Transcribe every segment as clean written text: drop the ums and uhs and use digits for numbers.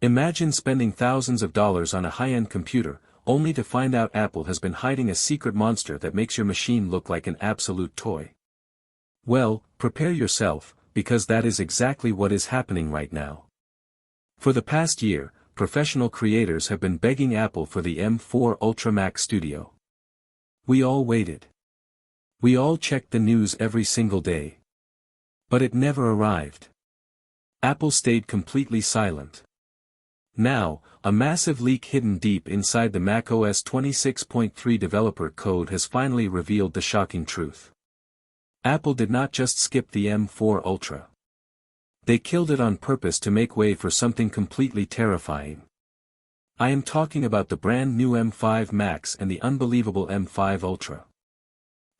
Imagine spending thousands of dollars on a high-end computer, only to find out Apple has been hiding a secret monster that makes your machine look like an absolute toy. Well, prepare yourself, because that is exactly what is happening right now. For the past year, professional creators have been begging Apple for the M4 Ultra Mac Studio. We all waited. We all checked the news every single day. But it never arrived. Apple stayed completely silent. Now, a massive leak hidden deep inside the macOS 26.3 developer code has finally revealed the shocking truth. Apple did not just skip the M4 Ultra. They killed it on purpose to make way for something completely terrifying. I am talking about the brand new M5 Max and the unbelievable M5 Ultra.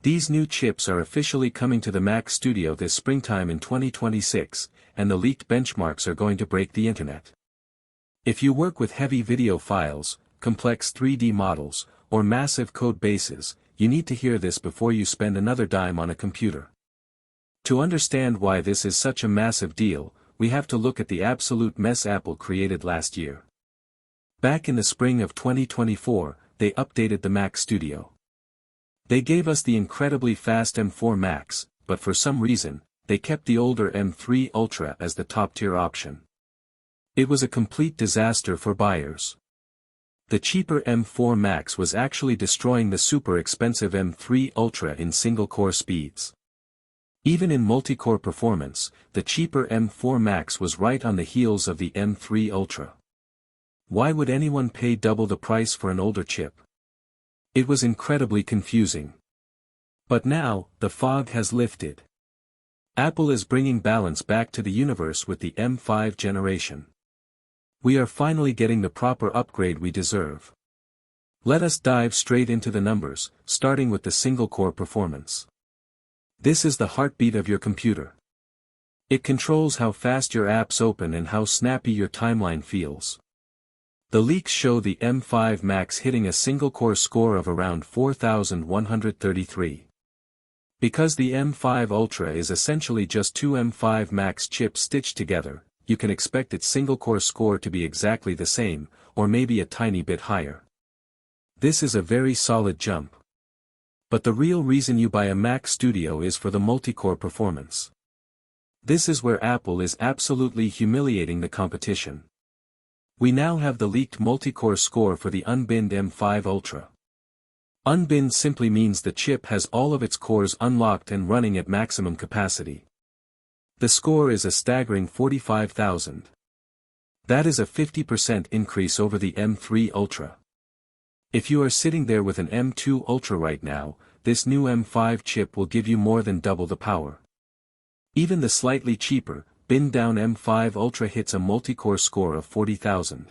These new chips are officially coming to the Mac Studio this springtime in 2026, and the leaked benchmarks are going to break the internet. If you work with heavy video files, complex 3D models, or massive code bases, you need to hear this before you spend another dime on a computer. To understand why this is such a massive deal, we have to look at the absolute mess Apple created last year. Back in the spring of 2024, they updated the Mac Studio. They gave us the incredibly fast M4 Max, but for some reason, they kept the older M3 Ultra as the top-tier option. It was a complete disaster for buyers. The cheaper M4 Max was actually destroying the super expensive M3 Ultra in single-core speeds. Even in multi-core performance, the cheaper M4 Max was right on the heels of the M3 Ultra. Why would anyone pay double the price for an older chip? It was incredibly confusing. But now, the fog has lifted. Apple is bringing balance back to the universe with the M5 generation. We are finally getting the proper upgrade we deserve. Let us dive straight into the numbers, starting with the single-core performance. This is the heartbeat of your computer. It controls how fast your apps open and how snappy your timeline feels. The leaks show the M5 Max hitting a single-core score of around 4,133. Because the M5 Ultra is essentially just two M5 Max chips stitched together, you can expect its single-core score to be exactly the same, or maybe a tiny bit higher. This is a very solid jump. But the real reason you buy a Mac Studio is for the multi-core performance. This is where Apple is absolutely humiliating the competition. We now have the leaked multi-core score for the unbinned M5 Ultra. Unbinned simply means the chip has all of its cores unlocked and running at maximum capacity. The score is a staggering 45,000. That is a 50% increase over the M3 Ultra. If you are sitting there with an M2 Ultra right now, this new M5 chip will give you more than double the power. Even the slightly cheaper, binned-down M5 Ultra hits a multi-core score of 40,000.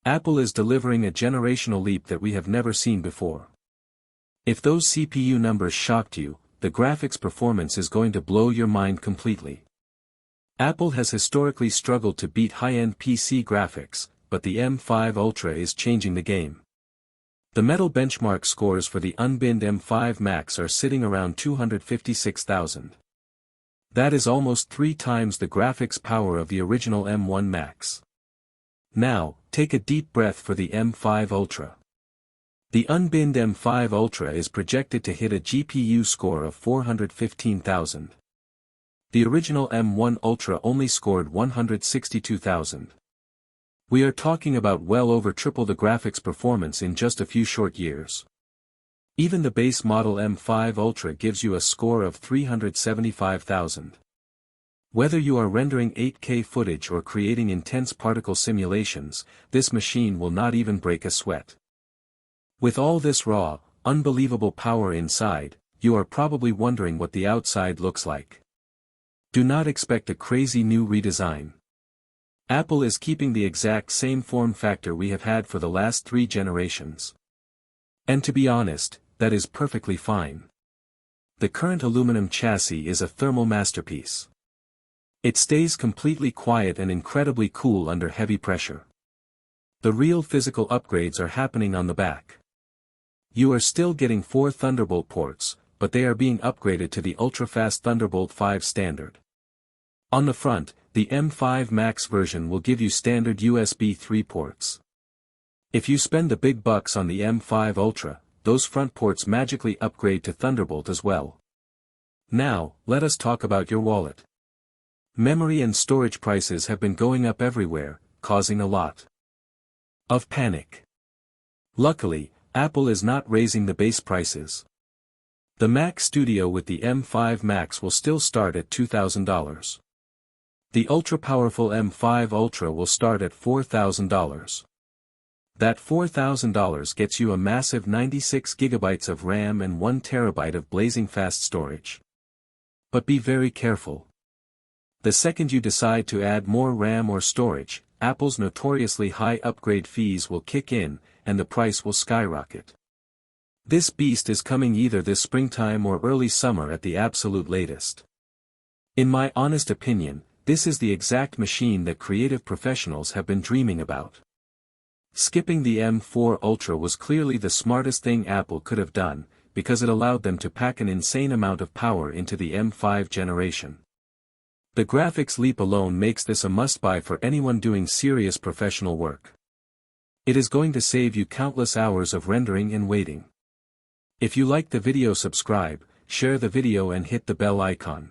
Apple is delivering a generational leap that we have never seen before. If those CPU numbers shocked you, the graphics performance is going to blow your mind completely. Apple has historically struggled to beat high-end PC graphics, but the M5 Ultra is changing the game. The metal benchmark scores for the unbinned M5 Max are sitting around 256,000. That is almost 3 times the graphics power of the original M1 Max. Now, take a deep breath for the M5 Ultra. The unbinned M5 Ultra is projected to hit a GPU score of 415,000. The original M1 Ultra only scored 162,000. We are talking about well over triple the graphics performance in just a few short years. Even the base model M5 Ultra gives you a score of 375,000. Whether you are rendering 8K footage or creating intense particle simulations, this machine will not even break a sweat. With all this raw, unbelievable power inside, you are probably wondering what the outside looks like. Do not expect a crazy new redesign. Apple is keeping the exact same form factor we have had for the last 3 generations. And to be honest, that is perfectly fine. The current aluminum chassis is a thermal masterpiece. It stays completely quiet and incredibly cool under heavy pressure. The real physical upgrades are happening on the back. You are still getting 4 Thunderbolt ports, but they are being upgraded to the ultra-fast Thunderbolt 5 standard. On the front, the M5 Max version will give you standard USB 3 ports. If you spend the big bucks on the M5 Ultra, those front ports magically upgrade to Thunderbolt as well. Now, let us talk about your wallet. Memory and storage prices have been going up everywhere, causing a lot of panic. Luckily, Apple is not raising the base prices. The Mac Studio with the M5 Max will still start at $2,000. The ultra-powerful M5 Ultra will start at $4,000. That $4,000 gets you a massive 96 GB of RAM and 1 TB of blazing fast storage. But be very careful. The second you decide to add more RAM or storage, Apple's notoriously high upgrade fees will kick in, and the price will skyrocket. This beast is coming either this springtime or early summer at the absolute latest. In my honest opinion, this is the exact machine that creative professionals have been dreaming about. Skipping the M4 Ultra was clearly the smartest thing Apple could have done, because it allowed them to pack an insane amount of power into the M5 generation. The graphics leap alone makes this a must-buy for anyone doing serious professional work. It is going to save you countless hours of rendering and waiting. If you like the video, subscribe, share the video and hit the bell icon.